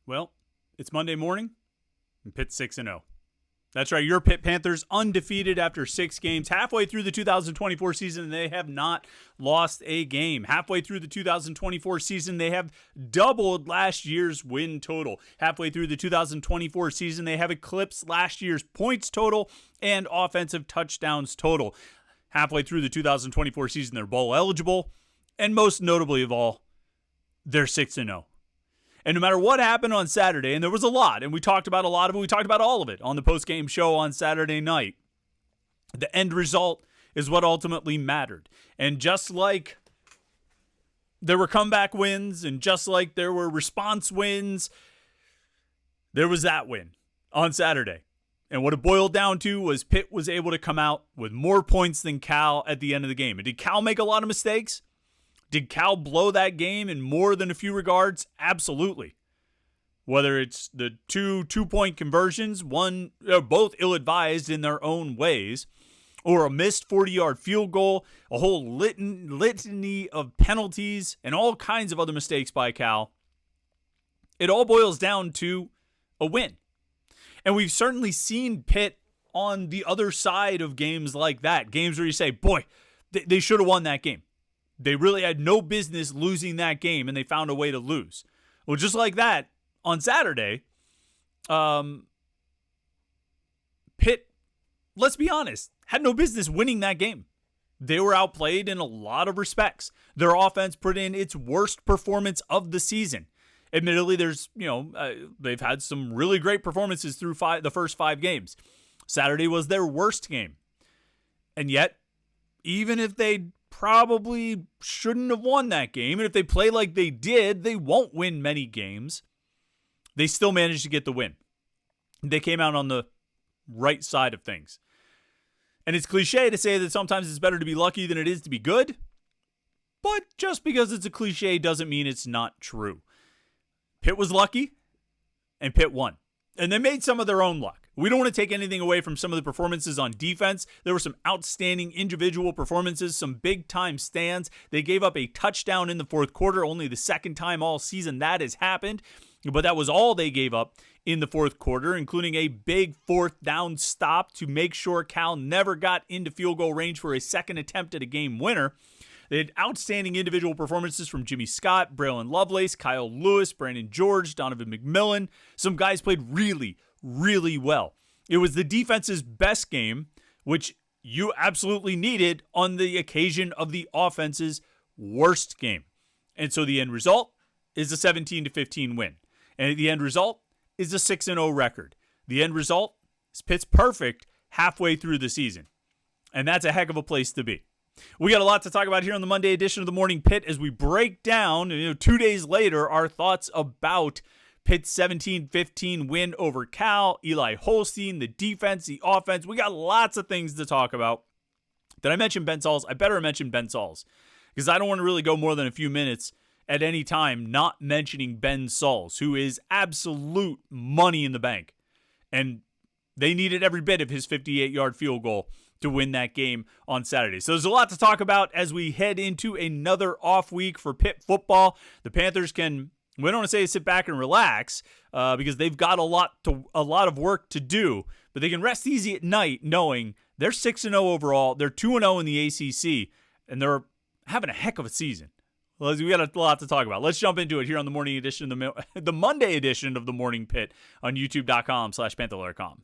Well, it's Monday morning, and Pitt's 6-0. That's right, your Pitt Panthers undefeated after 6 games. Halfway through the 2024 season, they have not lost a game. Halfway through the 2024 season, they have doubled last year's win total. Halfway through the 2024 season, they have eclipsed last year's points total and offensive touchdowns total. Halfway through the 2024 season, they're bowl eligible. And most notably of all, they're 6-0. And no matter what happened on Saturday, and there was a lot, and we talked about a lot of it, we talked about all of it on the post-game show on Saturday night, the end result is what ultimately mattered. And just like there were comeback wins, and just like there were response wins, there was that win on Saturday. And what it boiled down to was Pitt was able to come out with more points than Cal at the end of the game. And did Cal make a lot of mistakes? Did Cal blow that game in more than a few regards? Absolutely. Whether it's the two-point conversions, both ill-advised in their own ways, or a missed 40-yard field goal, a whole litany of penalties, and all kinds of other mistakes by Cal, it all boils down to a win. And we've certainly seen Pitt on the other side of games like that, games where you say, boy, they should have won that game. They really had no business losing that game, and they found a way to lose. Well, just like that, on Saturday, Pitt, let's be honest, had no business winning that game. They were outplayed in a lot of respects. Their offense put in its worst performance of the season. Admittedly, they've had some really great performances through the first 5 games. Saturday was their worst game. And yet, even if they probably shouldn't have won that game, and if they play like they did, they won't win many games, they still managed to get the win. They came out on the right side of things. And it's cliche to say that sometimes it's better to be lucky than it is to be good, but just because it's a cliche doesn't mean it's not true. Pitt was lucky, and Pitt won. And they made some of their own luck. We don't want to take anything away from some of the performances on defense. There were some outstanding individual performances, some big-time stands. They gave up a touchdown in the fourth quarter, only the second time all season that has happened. But that was all they gave up in the fourth quarter, including a big fourth down stop to make sure Cal never got into field goal range for a second attempt at a game winner. They had outstanding individual performances from Jimmy Scott, Braylon Lovelace, Kyle Lewis, Brandon George, Donovan McMillan. Some guys played really, really well. It was the defense's best game, which you absolutely needed on the occasion of the offense's worst game. And so the end result is a 17-15 win. And the end result is a 6-0 record. The end result is Pitt's perfect halfway through the season. And that's a heck of a place to be. We got a lot to talk about here on the Monday edition of the Morning Pitt as we break down, 2 days later, our thoughts about Pitt's 17-15 win over Cal, Eli Holstein, the defense, the offense. We got lots of things to talk about. Did I mention Ben Sauls? I better mention Ben Sauls because I don't want to really go more than a few minutes at any time not mentioning Ben Sauls, who is absolute money in the bank. And they needed every bit of his 58-yard field goal to win that game on Saturday. So there's a lot to talk about as we head into another off week for Pitt football. The Panthers can, we don't want to say sit back and relax because they've got a lot of work to do, but they can rest easy at night knowing they're 6-0 overall, they're 2-0 in the ACC, and they're having a heck of a season. Well, we got a lot to talk about. Let's jump into it here on the morning edition, the Monday edition of the Morning Pitt on youtube.com/Panther-Lair.com.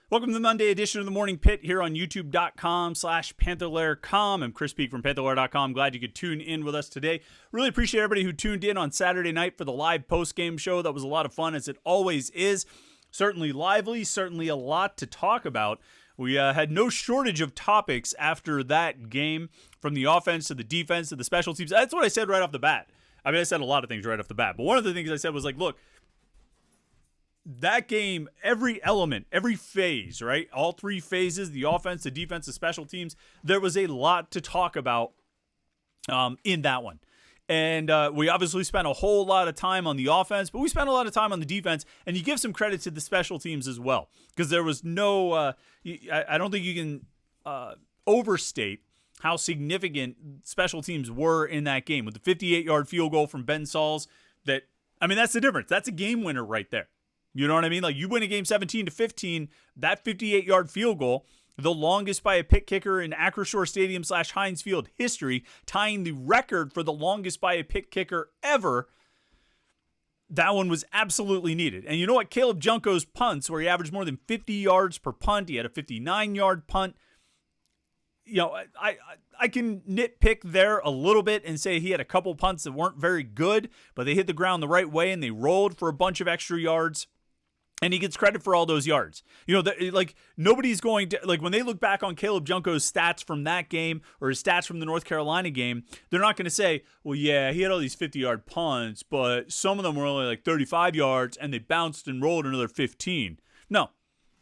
Welcome to the Monday edition of the Morning Pitt here on youtube.com/Panther-Lair.com. I'm Chris Peak from Panther-Lair.com. Glad you could tune in with us today. Really appreciate everybody who tuned in on Saturday night for the live post-game show. That was a lot of fun, as it always is. Certainly lively, certainly a lot to talk about. We had no shortage of topics after that game, from the offense to the defense to the special teams. That's what I said right off the bat. I mean, I said a lot of things right off the bat, but one of the things I said was like, look, that game, every element, every phase, right? All 3 phases, the offense, the defense, the special teams, there was a lot to talk about in that one. And we obviously spent a whole lot of time on the offense, but we spent a lot of time on the defense, and you give some credit to the special teams as well, because there was no, I don't think you can overstate how significant special teams were in that game with the 58-yard field goal from Ben Sauls. That's the difference. That's a game winner right there. You know what I mean? Like, you win a game 17-15, that 58-yard field goal, the longest by a Pitt kicker in Acrisure Stadium / Heinz Field history, tying the record for the longest by a Pitt kicker ever. That one was absolutely needed. And you know what? Caleb Junko's punts, where he averaged more than 50 yards per punt, he had a 59-yard punt. You know, I can nitpick there a little bit and say he had a couple punts that weren't very good, but they hit the ground the right way and they rolled for a bunch of extra yards. And he gets credit for all those yards. You know, like, nobody's going to, like, when they look back on Caleb Junko's stats from that game or his stats from the North Carolina game, they're not going to say, well, yeah, he had all these 50-yard punts, but some of them were only like 35 yards and they bounced and rolled another 15. No,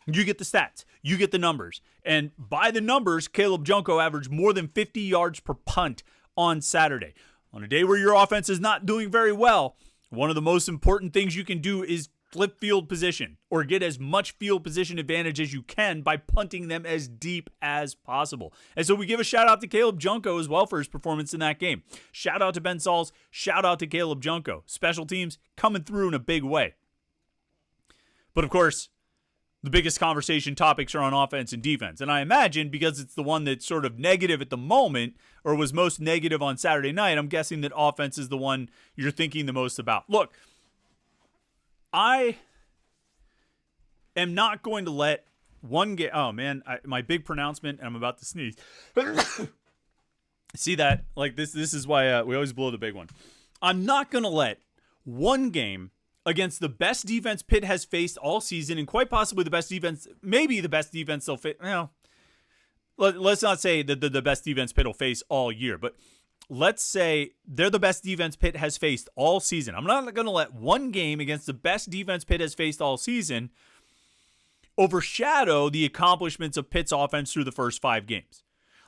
you get the stats. You get the numbers. And by the numbers, Caleb Junko averaged more than 50 yards per punt on Saturday. On a day where your offense is not doing very well, one of the most important things you can do is flip field position or get as much field position advantage as you can by punting them as deep as possible. And so we give a shout out to Caleb Junko as well for his performance in that game. Shout out to Ben Sauls. Shout out to Caleb Junko. Special teams coming through in a big way. But of course, the biggest conversation topics are on offense and defense. And I imagine because it's the one that's sort of negative at the moment or was most negative on Saturday night, I'm guessing that offense is the one you're thinking the most about. Look, I am not going to let one game. Oh, man, my big pronouncement, and I'm about to sneeze. See that? Like, this is why we always blow the big one. I'm not going to let one game against the best defense Pitt has faced all season, and quite possibly the best defense, maybe the best defense they'll face. Well, let's not say that the best defense Pitt will face all year, but let's say they're the best defense Pitt has faced all season. I'm not going to let one game against the best defense Pitt has faced all season overshadow the accomplishments of Pitt's offense through the first 5 games.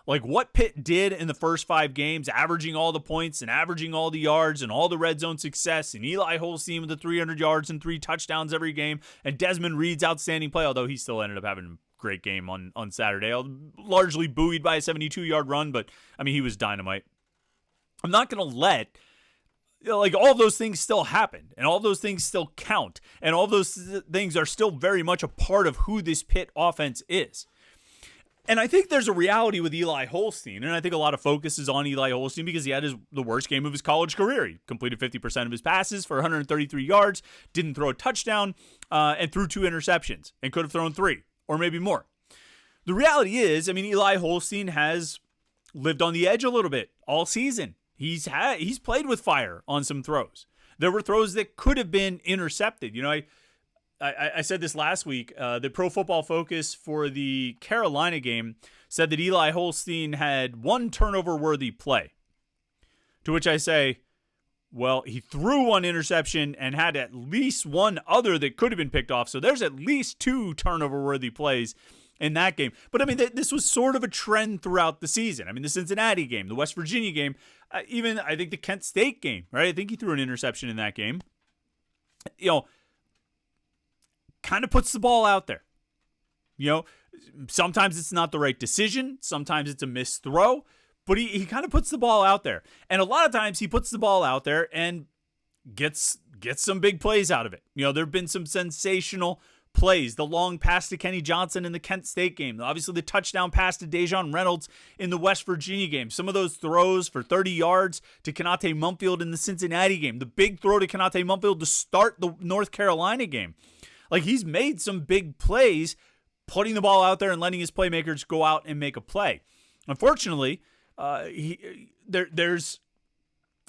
Like, what Pitt did in the first 5 games, averaging all the points and averaging all the yards and all the red zone success, and Eli Holstein with the 300 yards and 3 touchdowns every game, and Desmond Reed's outstanding play, although he still ended up having a great game on Saturday, largely buoyed by a 72-yard run, but, I mean, he was dynamite. I'm not going to let, like, all those things still happen, and all those things still count, and all those things are still very much a part of who this Pitt offense is. And I think there's a reality with Eli Holstein, and I think a lot of focus is on Eli Holstein because he had the worst game of his college career. He completed 50% of his passes for 133 yards, didn't throw a touchdown, and threw 2 interceptions, and could have thrown 3, or maybe more. The reality is, I mean, Eli Holstein has lived on the edge a little bit all season. He's played with fire on some throws. There were throws that could have been intercepted. You know, I said this last week. The Pro Football Focus for the Carolina game said that Eli Holstein had 1 turnover-worthy play. To which I say, well, he threw 1 interception and had at least 1 other that could have been picked off. So there's at least 2 turnover-worthy plays in that game. But, I mean, this was sort of a trend throughout the season. I mean, the Cincinnati game, the West Virginia game, even I think the Kent State game, right? I think he threw an interception in that game. You know, kind of puts the ball out there. You know, sometimes it's not the right decision. Sometimes it's a missed throw. But he kind of puts the ball out there. And a lot of times he puts the ball out there and gets some big plays out of it. You know, there have been some sensational plays. The long pass to Kenny Johnson in the Kent State game. Obviously, the touchdown pass to Dejon Reynolds in the West Virginia game. Some of those throws for 30 yards to Kanate Mumfield in the Cincinnati game. The big throw to Kanate Mumfield to start the North Carolina game. Like, he's made some big plays, putting the ball out there and letting his playmakers go out and make a play. Unfortunately,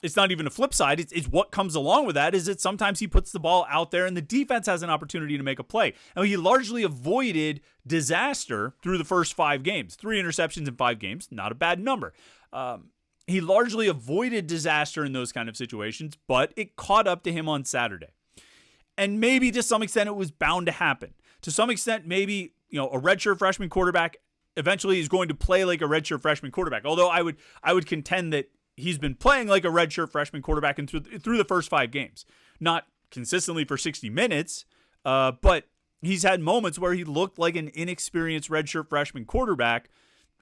it's not even a flip side. It's what comes along with that is that sometimes he puts the ball out there and the defense has an opportunity to make a play. And he largely avoided disaster through the first 5 games. 3 interceptions in 5 games, not a bad number. He largely avoided disaster in those kind of situations, but it caught up to him on Saturday. And maybe to some extent it was bound to happen. To some extent, maybe, you know, a redshirt freshman quarterback eventually is going to play like a redshirt freshman quarterback. Although I would contend that he's been playing like a redshirt freshman quarterback through the first 5 games. Not consistently for 60 minutes, but he's had moments where he looked like an inexperienced redshirt freshman quarterback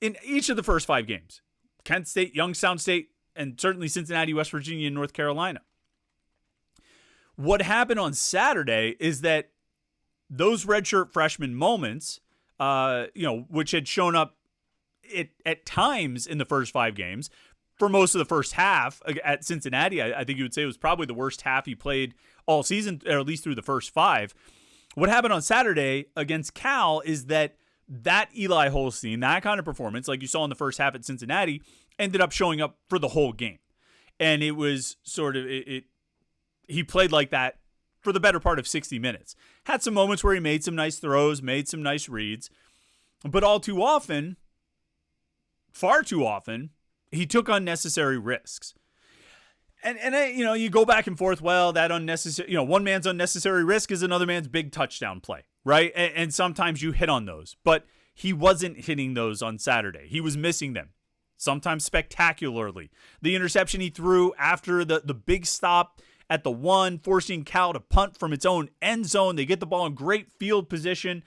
in each of the first 5 games. Kent State, Youngstown State, and certainly Cincinnati, West Virginia, and North Carolina. What happened on Saturday is that those redshirt freshman moments, which had shown up at times in the first 5 games, for most of the first half at Cincinnati, I think you would say it was probably the worst half he played all season, or at least through the first 5. What happened on Saturday against Cal is that Eli Holstein, that kind of performance, like you saw in the first half at Cincinnati, ended up showing up for the whole game. And it was sort of, he played like that for the better part of 60 minutes. Had some moments where he made some nice throws, made some nice reads, but all too often, far too often, he took unnecessary risks. And you go back and forth, well, that unnecessary, one man's unnecessary risk is another man's big touchdown play, right? And sometimes you hit on those, but he wasn't hitting those on Saturday. He was missing them, sometimes spectacularly. The interception he threw after the big stop at the 1, forcing Cal to punt from its own end zone. They get the ball in great field position,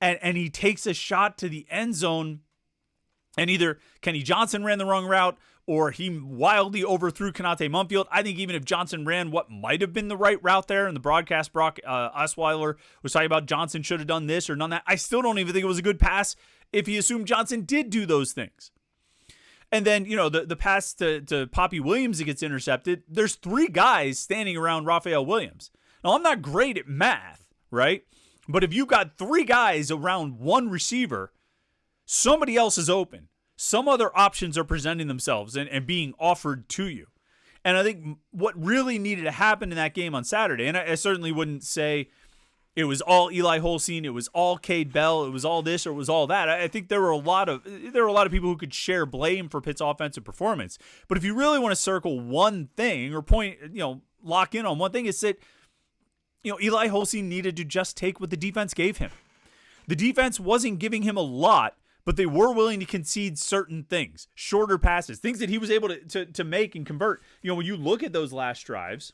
and he takes a shot to the end zone. And either Kenny Johnson ran the wrong route or he wildly overthrew Konate Mumfield. I think even if Johnson ran what might have been the right route there, and the broadcast, Brock Osweiler was talking about Johnson should have done this or done that, I still don't even think it was a good pass if he assumed Johnson did do those things. And then, the pass to Poppy Williams that gets intercepted, there's 3 guys standing around Raphael Williams. Now, I'm not great at math, right? But if you've got 3 guys around 1 receiver, somebody else is open. Some other options are presenting themselves and being offered to you. And I think what really needed to happen in that game on Saturday, and I certainly wouldn't say it was all Eli Holstein, it was all Cade Bell, it was all this or it was all that. I think there were a lot of people who could share blame for Pitt's offensive performance. But if you really want to circle one thing or lock in on one thing, it's that Eli Holstein needed to just take what the defense gave him. The defense wasn't giving him a lot, but they were willing to concede certain things, shorter passes, things that he was able to make and convert. When you look at those last drives,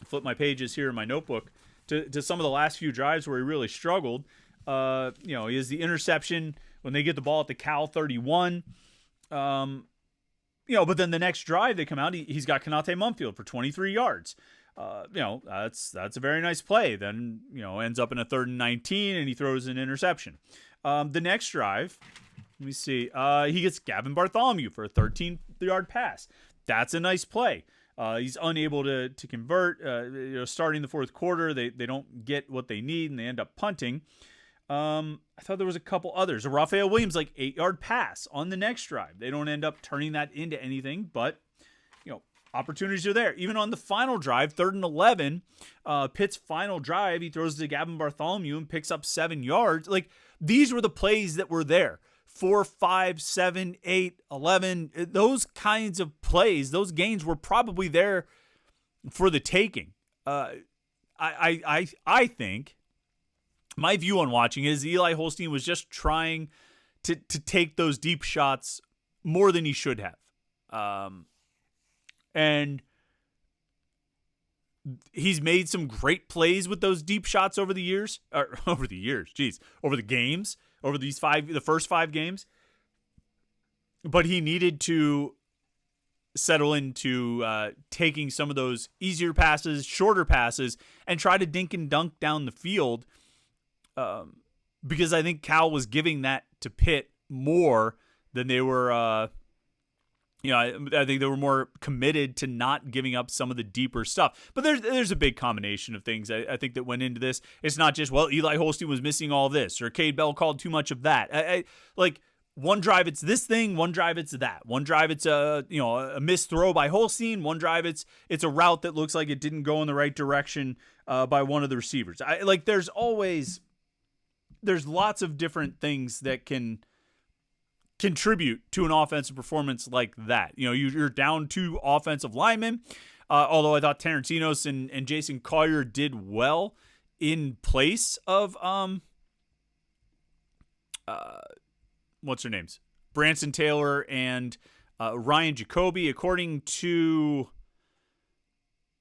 flip my pages here in my notebook to some of the last few drives where he really struggled. He has the interception when they get the ball at the Cal 31. But then the next drive they come out, he's got Konate Mumfield for 23 yards. That's a very nice play. Then, ends up in a 3rd and 19 and he throws an interception. The next drive, let me see. He gets Gavin Bartholomew for a 13-yard pass. That's a nice play. He's unable to convert. Starting the 4th quarter, they don't get what they need and they end up punting. I thought there was a couple others. A Raphael Williams 8-yard pass on the next drive. They don't end up turning that into anything, but opportunities are there. Even on the final drive, 3rd and 11, Pitt's final drive, he throws to Gavin Bartholomew and picks up 7 yards. These were the plays that were there. 4, 5, 7, 8, 11. Those kinds of plays, those gains were probably there for the taking. I think my view on watching is Eli Holstein was just trying to take those deep shots more than he should have. And he's made some great plays with those deep shots over the games, over the first 5 games. But he needed to settle into taking some of those easier passes, shorter passes, and try to dink and dunk down the field. Because I think Cal was giving that to Pitt more than they were. I think they were more committed to not giving up some of the deeper stuff. But there's a big combination of things I think that went into this. It's not just, Eli Holstein was missing all this, or Cade Bell called too much of that. One drive it's this thing, one drive it's that. One drive it's a missed throw by Holstein. One drive it's a route that looks like it didn't go in the right direction by one of the receivers. There's lots of different things that can contribute to an offensive performance like that. You're down 2 offensive linemen, although I thought Terrence Enos and Jason Collier did well in place of what's their names? Branson Taylor and Ryan Jacoby. According to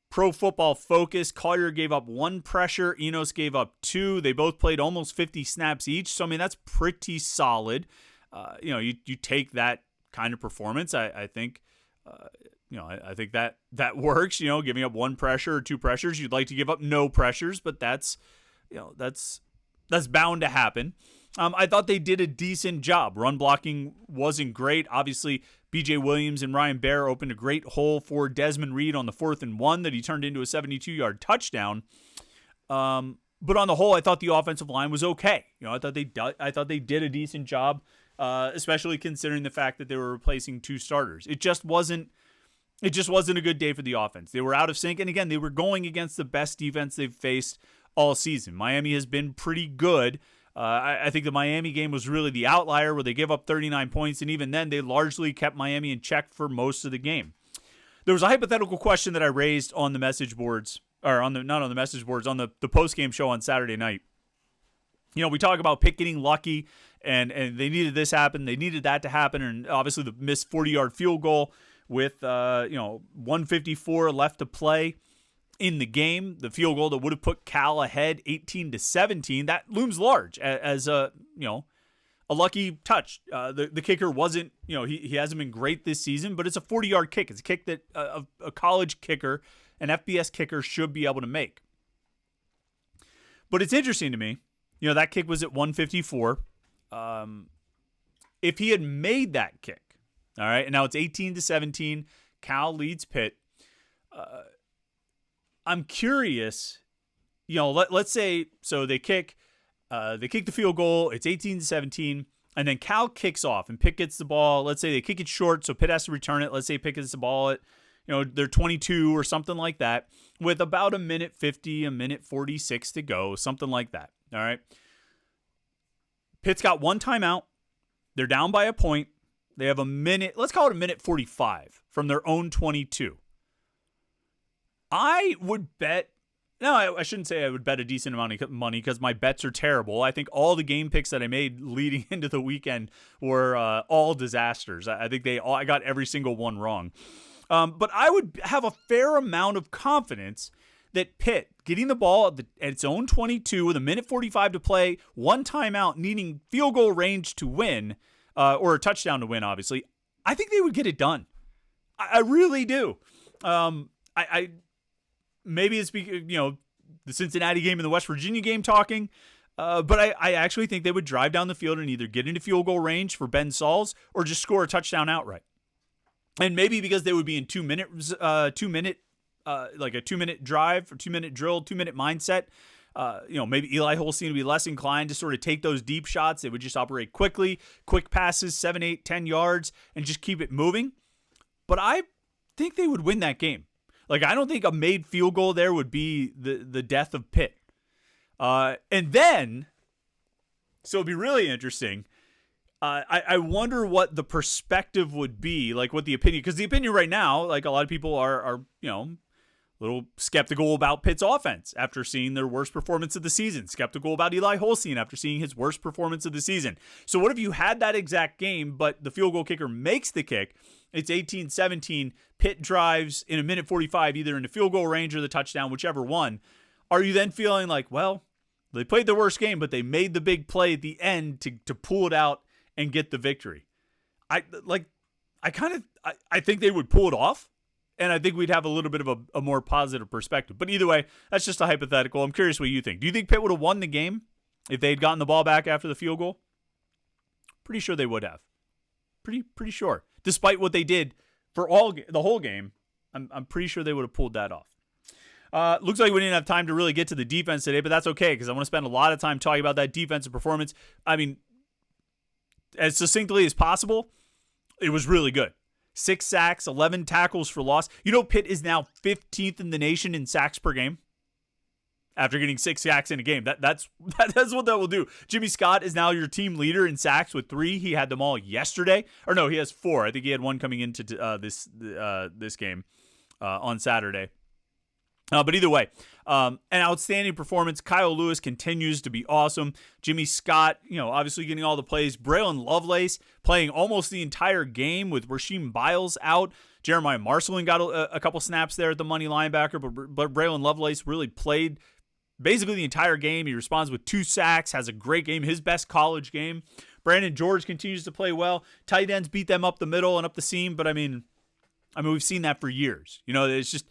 Pro Football Focus, Collier gave up 1 pressure, Enos gave up 2. They both played almost 50 snaps each, so that's pretty solid. You take that kind of performance, I think, I think that works. Giving up one pressure or two pressures. You'd like to give up no pressures, but that's bound to happen. I thought they did a decent job. Run blocking wasn't great. Obviously, B.J. Williams and Ryan Baer opened a great hole for Desmond Reed on the 4th and 1 that he turned into a 72-yard touchdown. But on the whole, I thought the offensive line was okay. I thought they did a decent job, especially considering the fact that they were replacing 2 starters. It just wasn't a good day for the offense. They were out of sync, and again, they were going against the best defense they've faced all season. Miami has been pretty good. I think the Miami game was really the outlier where they gave up 39 points, and even then, they largely kept Miami in check for most of the game. There was a hypothetical question that I raised on the message boards, or not on the message boards, on the post-game show on Saturday night. We talk about Pitt getting lucky, and they needed this happen, they needed that to happen, and obviously the missed 40-yard field goal with 154 left to play in the game, the field goal that would have put Cal ahead 18-17, that looms large as a lucky touch. The kicker wasn't, he hasn't been great this season, but it's a 40-yard kick. It's a kick that a college kicker, an FBS kicker, should be able to make. But it's interesting to me, that kick was at 154. If he had made that kick, all right, and now it's 18-17, Cal leads Pitt. I'm curious, let's say, so they kick the field goal, it's 18-17, and then Cal kicks off, and Pitt gets the ball. Let's say they kick it short, so Pitt has to return it. Let's say Pitt gets the ball at, they're 22 or something like that, with about a minute 50, a minute 46 to go, something like that, all right? Pitt's got one timeout. They're down by a point. They have a minute, let's call it a minute 45 from their own 22. I would bet, I shouldn't say I would bet a decent amount of money because my bets are terrible. I think all the game picks that I made leading into the weekend were all disasters. I think I got every single one wrong. But I would have a fair amount of confidence that Pitt, getting the ball at its own 22 with a minute 45 to play, one timeout, needing field goal range to win, or a touchdown to win, obviously, I think they would get it done. I really do. Maybe it's because, the Cincinnati game and the West Virginia game talking, but I actually think they would drive down the field and either get into field goal range for Ben Sauls or just score a touchdown outright. And maybe because they would be in 2 minute like a 2-minute drive or 2-minute drill, 2-minute mindset. Maybe Eli Holstein would be less inclined to sort of take those deep shots. They would just operate quickly, quick passes, 7, 8, 10 yards, and just keep it moving. But I think they would win that game. Like, I don't think a made field goal there would be the death of Pitt. And then, so it'd be really interesting. I wonder what the perspective would be, like what the opinion, because the opinion right now, like a lot of people are a little skeptical about Pitt's offense after seeing their worst performance of the season, skeptical about Eli Holstein after seeing his worst performance of the season. So what if you had that exact game, but the field goal kicker makes the kick? It's 18-17. Pitt drives in a minute 45, either into field goal range or the touchdown, whichever one. Are you then feeling like, well, they played their worst game, but they made the big play at the end to pull it out and get the victory? I think they would pull it off, and I think we'd have a little bit of a more positive perspective. But either way, that's just a hypothetical. I'm curious what you think. Do you think Pitt would have won the game if they had gotten the ball back after the field goal? Pretty sure they would have. Pretty sure. Despite what they did for the whole game, I'm pretty sure they would have pulled that off. Looks like we didn't have time to really get to the defense today, but that's okay because I want to spend a lot of time talking about that defensive performance. I mean, as succinctly as possible, it was really good. 6 sacks, 11 tackles for loss. Pitt is now 15th in the nation in sacks per game after getting 6 sacks in a game. That's what that will do. Jimmy Scott is now your team leader in sacks with 3. He had them all yesterday. Or no, he has 4. I think he had 1 coming into this game on Saturday. But either way, an outstanding performance. Kyle Lewis continues to be awesome. Jimmy Scott, obviously getting all the plays. Braylon Lovelace playing almost the entire game with Rasheem Biles out. Jeremiah Marcelin got a couple snaps there at the money linebacker, but Braylon Lovelace really played basically the entire game. He responds with 2 sacks, has a great game, his best college game. Brandon George continues to play well. Tight ends beat them up the middle and up the seam, but I mean, we've seen that for years. It's just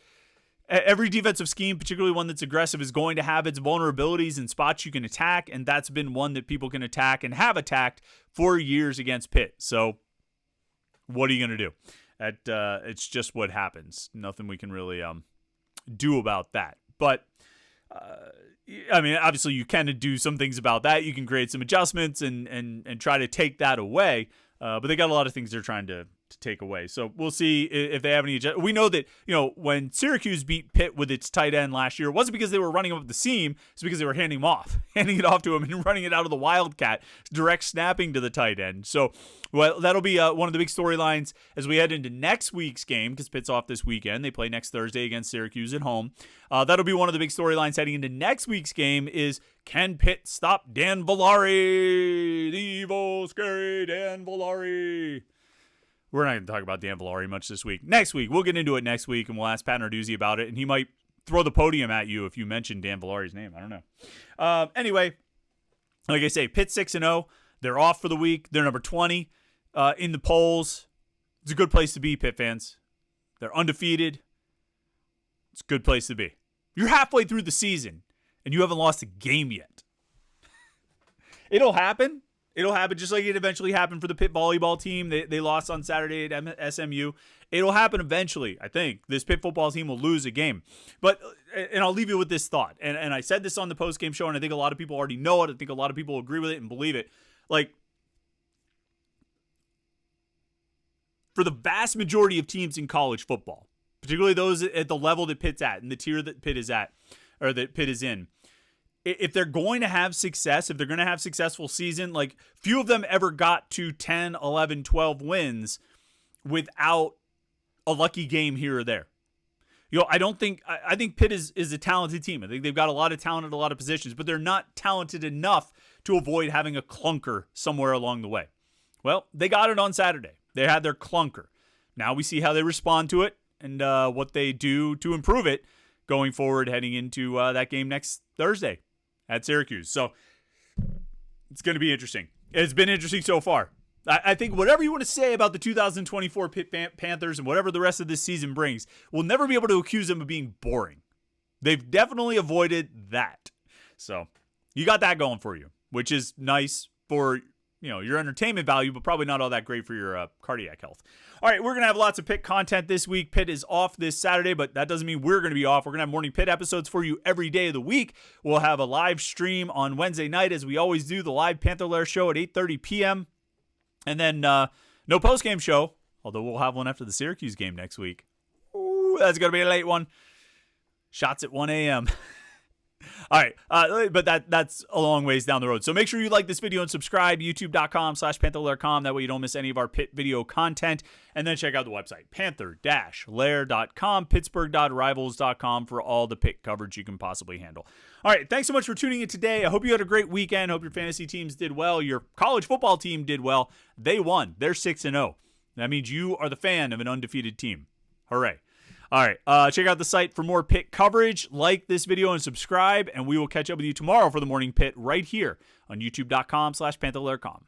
every defensive scheme, particularly one that's aggressive, is going to have its vulnerabilities and spots you can attack, and that's been one that people can attack and have attacked for years against Pitt. So what are you going to do? It's just what happens. Nothing we can really do about that. But, obviously you can do some things about that. You can create some adjustments and try to take that away. But they got a lot of things they're trying to take away. So we'll see if they have any we know that, when Syracuse beat Pitt with its tight end last year, it wasn't because they were running up the seam. It's because they were handing it off to him and running it out of the Wildcat, direct snapping to the tight end. So, well, that'll be one of the big storylines as we head into next week's game, because Pitt's off this weekend. They play next Thursday against Syracuse at home. That'll be one of the big storylines heading into next week's game is, can Pitt stop Dan Villari? The evil, scary Dan Villari. We're not going to talk about Dan Villari much this week. Next week, we'll get into it next week, and we'll ask Pat Narduzzi about it, and he might throw the podium at you if you mention Dan Villari's name. I don't know. Anyway, like I say, Pitt 6-0. They're off for the week. They're number 20 in the polls. It's a good place to be, Pitt fans. They're undefeated. It's a good place to be. You're halfway through the season, and you haven't lost a game yet. It'll happen. It'll happen just like it eventually happened for the Pitt volleyball team. They lost on Saturday at SMU. It'll happen eventually, I think. This Pitt football team will lose a game. And I'll leave you with this thought. And I said this on the postgame show, and I think a lot of people already know it. I think a lot of people agree with it and believe it. For the vast majority of teams in college football, particularly those at the level that Pitt's at and the tier that Pitt is at, or that Pitt is in, if they're going to have success, if they're going to have successful season, few of them ever got to 10, 11, 12 wins without a lucky game here or there. I think Pitt is a talented team. I think they've got a lot of talent at a lot of positions, but they're not talented enough to avoid having a clunker somewhere along the way. Well, they got it on Saturday. They had their clunker. Now we see how they respond to it and what they do to improve it going forward, heading into that game next Thursday at Syracuse. So it's going to be interesting. It's been interesting so far. I think whatever you want to say about the 2024 Pitt Panthers and whatever the rest of this season brings, we'll never be able to accuse them of being boring. They've definitely avoided that. So you got that going for you, which is nice for your entertainment value, but probably not all that great for your cardiac health. All right, we're going to have lots of Pitt content this week. Pitt is off this Saturday, but that doesn't mean we're going to be off. We're going to have Morning Pitt episodes for you every day of the week. We'll have a live stream on Wednesday night, as we always do, the live Panther-Lair show at 8:30 p.m. And then no postgame show, although we'll have one after the Syracuse game next week. Ooh, that's going to be a late one. Shots at 1 a.m. All right, but that's a long ways down the road. So make sure you like this video and subscribe, youtube.com/Panther-Lair.com. That way you don't miss any of our Pitt video content. And then check out the website, Panther-Lair.com, Pittsburgh.rivals.com for all the Pitt coverage you can possibly handle. All right, thanks so much for tuning in today. I hope you had a great weekend. Hope your fantasy teams did well. Your college football team did well. They won. They're 6-0. That means you are the fan of an undefeated team. Hooray. All right, check out the site for more Pitt coverage. Like this video and subscribe, and we will catch up with you tomorrow for the Morning Pitt right here on youtube.com/Panther-Lair.com.